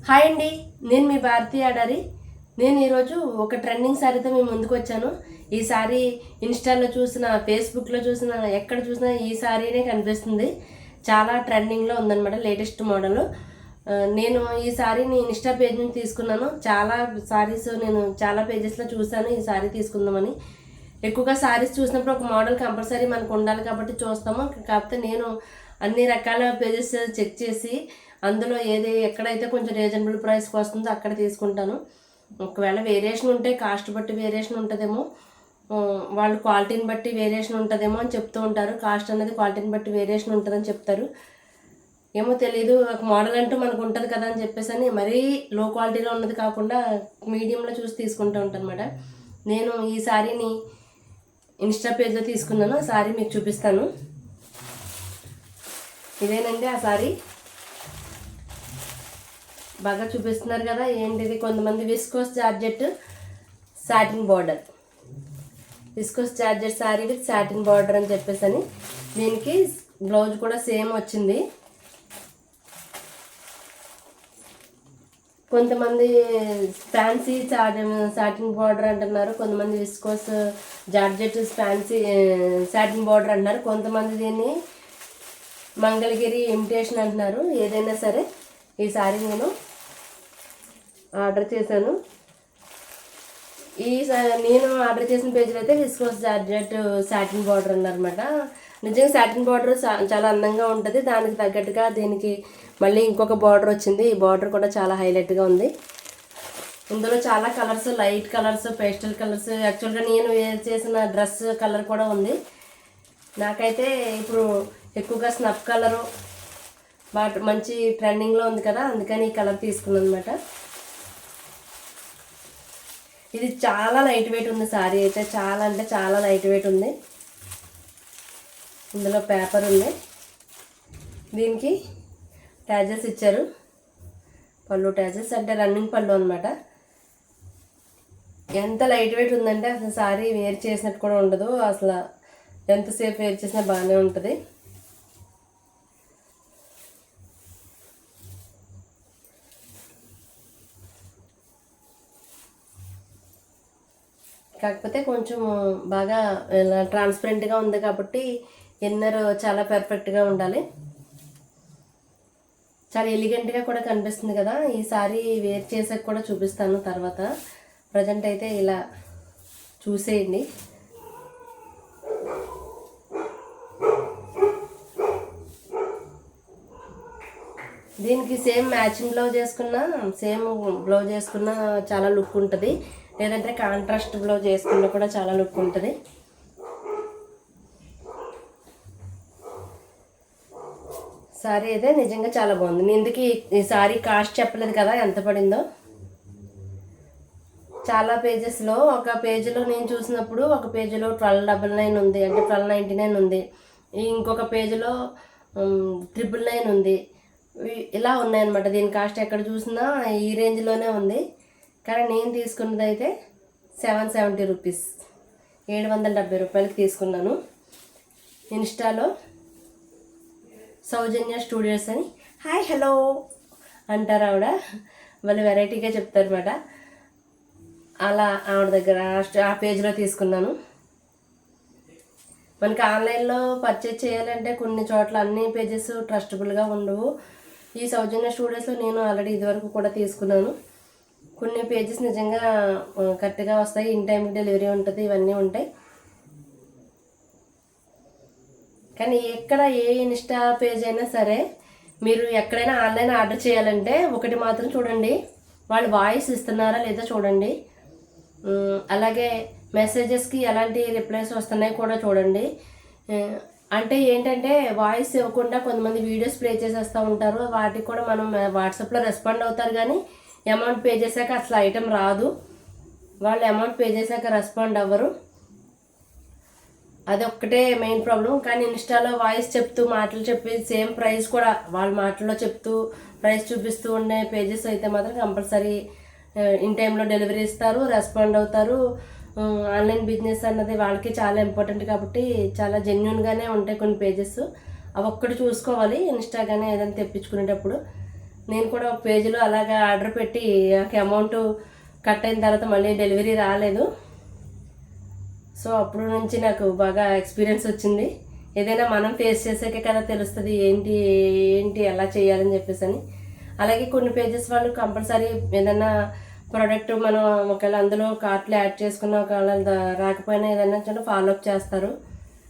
Hi అండి, నేను మీ భారతీ ఆడారి. నేను ఈరోజు ఒక ట్రెండింగ్ శారీతో మీ ముందుకు వచ్చాను. ఈ శారీ ఇన్స్టాలో చూసిన, ఫేస్బుక్లో చూసిన, ఎక్కడ చూసినా ఈ శారీనే కనిపిస్తుంది. చాలా ట్రెండింగ్లో ఉందన్నమాట, లేటెస్ట్ మోడల్. నేను ఈ శారీని ఇన్స్టా పేజ్ నుంచి తీసుకున్నాను. చాలా శారీస్ నేను చాలా పేజెస్లో చూశాను ఈ శారీ తీసుకుందామని. ఎక్కువగా శారీస్ చూసినప్పుడు ఒక మోడల్ కంపల్సరీ మనకు ఉండాలి కాబట్టి చూస్తాము. కాకపోతే నేను అన్ని రకాల పేజెస్ చెక్ చేసి అందులో ఎక్కడైతే కొంచెం రీజనబుల్ ప్రైస్కి వస్తుందో అక్కడ తీసుకుంటాను. ఒకవేళ వేరియేషన్ ఉంటే కాస్ట్ బట్టి వేరియేషన్ ఉంటుందేమో, వాళ్ళు క్వాలిటీని బట్టి వేరియేషన్ ఉంటుందేమో అని చెప్తూ ఉంటారు. కాస్ట్ అనేది క్వాలిటీని బట్టి వేరియేషన్ ఉంటుందని చెప్తారు. ఏమో తెలీదు, ఒక మోడల్ అంటూ మనకు ఉంటుంది కదా అని చెప్పేసి అని మరీ లో క్వాలిటీలో ఉన్నది కాకుండా మీడియంలో చూసి తీసుకుంటూ ఉంటాను అన్నమాట. నేను ఈ శారీని ఇన్స్టా పేజ్లో తీసుకున్నాను. ఆ శారీ మీకు చూపిస్తాను. ఇదేనండి ఆ శారీ. బాగా చూపిస్తున్నారు కదా, ఏంటిది? కొంతమంది viscose georgette satin border, viscose georgette sari with satin border అని చెప్పేసి అని. దీనికి బ్లౌజ్ కూడా సేమ్ వచ్చింది. కొంతమంది ఫ్యాన్సీ సాటిన్ బార్డర్ అంటున్నారు, కొంతమంది viscose georgette fancy satin border అంటున్నారు, కొంతమంది దీన్ని మంగళగిరి ఇమిటేషన్ అంటున్నారు. ఏదైనా సరే ఈ శారీ నేను ఆర్డర్ చేశాను. నేను ఆర్డర్ చేసిన పేజీలో అయితే విస్కోస్ జార్జెట్ సాటిన్ బార్డర్ అన్నమాట. నిజంగా సాటిన్ బార్డర్ చాలా అందంగా ఉంటుంది. దానికి తగ్గట్టుగా దీనికి మళ్ళీ ఇంకొక బార్డర్ వచ్చింది. ఈ బార్డర్ కూడా చాలా హైలైట్గా ఉంది. ఇందులో చాలా colours, light colours, pastel colours, యాక్చువల్గా నేను వేర్ చేసిన డ్రెస్ కలర్ కూడా ఉంది. నాకైతే ఇప్పుడు ఎక్కువగా స్నఫ్ కలరు మంచి ట్రెండింగ్లో ఉంది కదా, అందుకని ఈ కలర్ తీసుకున్నాను అనమాట. ఇది చాలా లైట్ వెయిట్ ఉంది శారీ అయితే, చాలా అంటే చాలా లైట్ వెయిట్ ఉంది. ఇందులో పేపర్ ఉంది. దీనికి ట్యాజెస్ ఇచ్చారు, పళ్ళు ట్యాజెస్ అంటే రన్నింగ్ పళ్ళు అనమాట. ఎంత లైట్ వెయిట్ ఉందంటే అసలు శారీ వేర్ చేసినట్టు కూడా ఉండదు. అసలు ఎంతసేపు వేర్ చేసినా బాగానే ఉంటుంది. కాకపోతే కొంచెం బాగా ట్రాన్స్పరెంట్గా ఉంది కాబట్టి ఇన్నర్ చాలా పర్ఫెక్ట్గా ఉండాలి. చాలా ఎలిగెంట్గా కూడా కనిపిస్తుంది కదా. ఈ సారీ వేర్ చేసాక కూడా చూపిస్తాను తర్వాత. ప్రజెంట్ అయితే ఇలా చూసేయండి. దీనికి సేమ్ మ్యాచింగ్ బ్లౌజ్ వేసుకున్నా చాలా లుక్ ఉంటుంది. లేదంటే కాంట్రాస్ట్ బ్లౌజ్ వేసుకున్నా కూడా చాలా లుక్ ఉంటుంది. సారీ అయితే నిజంగా చాలా బాగుంది. నేను ఇందుకు ఈ సారీ కాస్ట్ చెప్పలేదు కదా ఎంత పడిందో. చాలా పేజెస్లో, ఒక పేజీలో నేను చూసినప్పుడు ఒక పేజీలో 1299 ఉంది, అంటే 1299 ఉంది. ఇంకొక పేజీలో 999 ఉంది. ఇలా ఉన్నాయన్నమాట. దీని కాస్ట్ ఎక్కడ చూసినా ఈ రేంజ్లోనే ఉంది. కానీ నేను తీసుకున్నది అయితే 770 రూపీస్, 770 రూపాయలకి తీసుకున్నాను. ఇన్స్టాలో సౌజన్య స్టూడియోస్ అని హాయ్ హలో అంటారు ఆవిడ, వాళ్ళు వెరైటీగా చెప్తారన్నమాట. అలా ఆవిడ దగ్గర ఆ పేజ్లో తీసుకున్నాను. మనకి ఆన్లైన్లో పర్చేజ్ చేయాలంటే కొన్ని చోట్ల అన్ని పేజెస్ ట్రస్టబుల్గా ఉండవు. ఈ సౌజన్య స్టూడియోస్లో నేను ఆల్రెడీ ఇదివరకు కూడా తీసుకున్నాను. కొన్ని పేజెస్ నిజంగా కరెక్ట్గా వస్తాయి, ఇన్ టైంకి డెలివరీ ఉంటుంది, ఇవన్నీ ఉంటాయి. కానీ ఏ ఇన్స్టా పేజ్ అయినా సరే మీరు ఎక్కడైనా ఆన్లైన్ ఆర్డర్ చేయాలంటే ఒకటి మాత్రం చూడండి, వాళ్ళు వాయిస్ ఇస్తున్నారా లేదా చూడండి. అలాగే మెసేజెస్కి ఎలాంటి రిప్లైస్ వస్తున్నాయి కూడా చూడండి. అంటే ఏంటంటే వాయిస్ ఇవ్వకుండా కొంతమంది వీడియోస్ ప్లే చేసేస్తూ ఉంటారు. వాటికి కూడా మనం వాట్సాప్లో రెస్పాండ్ అవుతారు, కానీ అమౌంట్ పే చేశాక అసలు ఐటెం రాదు. వాళ్ళు అమౌంట్ పే చేశాక రెస్పాండ్ అవ్వరు. అదొక్కటే మెయిన్ ప్రాబ్లం. కానీ ఇన్స్టాలో వాయిస్ చెప్తూ మాటలు చెప్పి సేమ్ ప్రైస్ కూడా వాళ్ళ మాటల్లో చెప్తూ ప్రైస్ చూపిస్తూ ఉండే పేజెస్ అయితే మాత్రం కంపల్సరీ ఇన్ టైంలో డెలివరీ ఇస్తారు, రెస్పాండ్ అవుతారు. ఆన్లైన్ బిజినెస్ అన్నది వాళ్ళకి చాలా ఇంపార్టెంట్ కాబట్టి చాలా జెన్యున్గానే ఉంటాయి కొన్ని పేజెస్. అవి ఒక్కటి చూసుకోవాలి ఇన్స్టా కానీ ఏదైనా తెప్పించుకునేటప్పుడు. నేను కూడా ఒక పేజీలో అలాగా ఆర్డర్ పెట్టి అమౌంట్ కట్ అయిన తర్వాత మళ్ళీ డెలివరీ రాలేదు. సో అప్పుడు నుంచి నాకు బాగా ఎక్స్పీరియన్స్ వచ్చింది. ఏదైనా మనం ఫేస్ చేసాకే కదా తెలుస్తుంది ఏంటి ఏంటి ఎలా చేయాలని చెప్పేసి అని. అలాగే కొన్ని పేజెస్ వాళ్ళు కంపల్సరీ ఏదైనా ప్రోడక్ట్ మనం ఒకవేళ అందులో కార్ట్లో యాడ్ చేసుకున్న ఒకవేళ రాకపోయినా ఏదైనా చిన్న ఫాలోఅప్ చేస్తారు.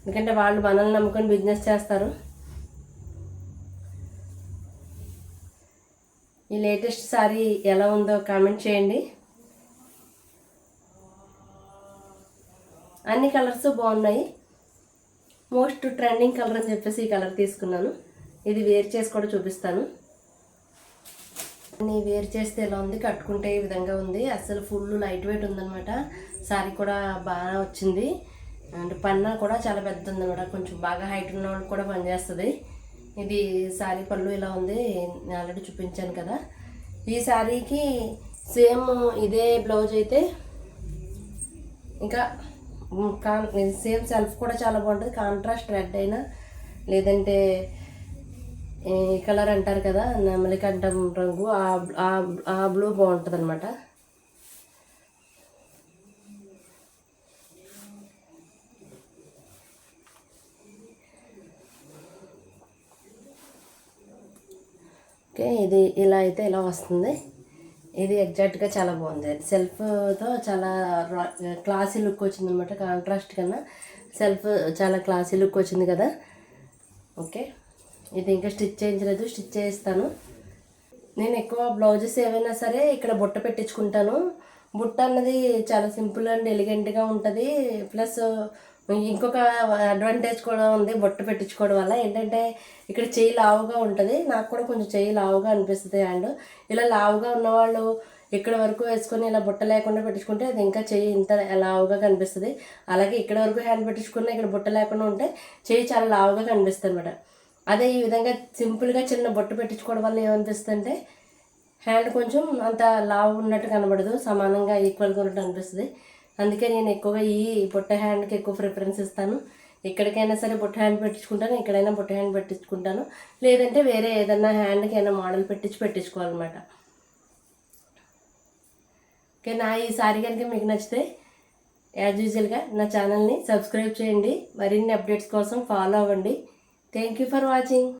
ఎందుకంటే వాళ్ళు మనల్ని నమ్ముకొని బిజినెస్ చేస్తారు. ఈ లేటెస్ట్ సారీ ఎలా ఉందో కామెంట్ చేయండి. అన్ని కలర్స్ బాగున్నాయి. మోస్ట్ ట్రెండింగ్ కలర్ అని చెప్పేసి ఈ కలర్ తీసుకున్నాను. ఇది వేర్ చేసి కూడా చూపిస్తాను. వేర్ చేస్తే ఎలా ఉంది, కట్టుకుంటే ఈ విధంగా ఉంది. అసలు ఫుల్ లైట్ వెయిట్ ఉందన్నమాట. సారీ కూడా బాగా వచ్చింది. అండ్ పన్నా కూడా చాలా పెద్ద ఉందన్నమాట. కొంచెం బాగా హైట్ ఉన్న వాళ్ళు కూడా పనిచేస్తుంది. ఇది సారీ పళ్ళు ఇలా ఉంది, నేను ఆల్రెడీ చూపించాను కదా. ఈ సారీకి సేమ్ ఇదే బ్లౌజ్ అయితే ఇంకా సేమ్ సెల్ఫ్ కూడా చాలా బాగుంటుంది. కాంట్రాస్ట్ రెడ్ అయినా లేదంటే కలర్ అంటారు కదా నెమలికంఠం రంగు, ఆ బ్లూ బాగుంటుంది అనమాట. ఓకే, ఇది ఇలా అయితే ఇలా వస్తుంది. ఇది ఎగ్జాక్ట్గా చాలా బాగుంది. సెల్ఫ్తో చాలా క్లాసీ లుక్ వచ్చింది అనమాట. కాంట్రాస్ట్ కన్నా సెల్ఫ్ చాలా క్లాసీ లుక్ వచ్చింది కదా. ఓకే, ఇది ఇంకా స్టిచ్ చేయించలేదు, స్టిచ్ చేయిస్తాను. నేను ఎక్కువ బ్లౌజెస్ ఏవైనా సరే ఇక్కడ బుట్ట పెట్టించుకుంటాను. బుట్ట అన్నది చాలా సింపుల్ అండ్ ఎలిగెంట్గా ఉంటుంది. ప్లస్ ఇంకొక అడ్వాంటేజ్ కూడా ఉంది బుట్ట పెట్టించుకోవడం వల్ల. ఏంటంటే ఇక్కడ చెయ్యి లావుగా ఉంటుంది. నాకు కూడా కొంచెం చెయ్యి లావుగా అనిపిస్తుంది. అండ్ ఇలా లావుగా ఉన్నవాళ్ళు ఇక్కడ వరకు వేసుకొని ఇలా బుట్ట లేకుండా పెట్టించుకుంటే అది ఇంకా చెయ్యి ఇంత లావుగా కనిపిస్తుంది. అలాగే ఇక్కడ వరకు హ్యాండ్ పెట్టించుకున్నా ఇక్కడ బుట్ట లేకుండా ఉంటే చెయ్యి చాలా లావుగా కనిపిస్తుంది అనమాట. అదే ఈ విధంగా సింపుల్గా చిన్న బొట్టు పెట్టించుకోవడం వల్ల ఏమనిపిస్తుంది అంటే హ్యాండ్ కొంచెం అంత లావు ఉన్నట్టు కనబడదు, సమానంగా ఈక్వల్గా ఉన్నట్టు అనిపిస్తుంది. అందుకే నేను ఎక్కువగా ఈ బుట్ట హ్యాండ్కి ఎక్కువ ప్రిఫరెన్స్ ఇస్తాను. ఎక్కడికైనా సరే బుట్ట హ్యాండ్ పెట్టించుకుంటాను, ఎక్కడైనా బుట్ట హ్యాండ్ పెట్టించుకుంటాను. లేదంటే వేరే ఏదైనా హ్యాండ్కి ఏమైనా మోడల్ పెట్టించుకోవాలన్నమాట. ఓకే, నా ఈ సారీ కనుక మీకు నచ్చితే యాజ్ యూజువల్గా నా ఛానల్ని సబ్స్క్రైబ్ చేయండి. మరిన్ని అప్డేట్స్ కోసం ఫాలో అవ్వండి. Thank you for watching.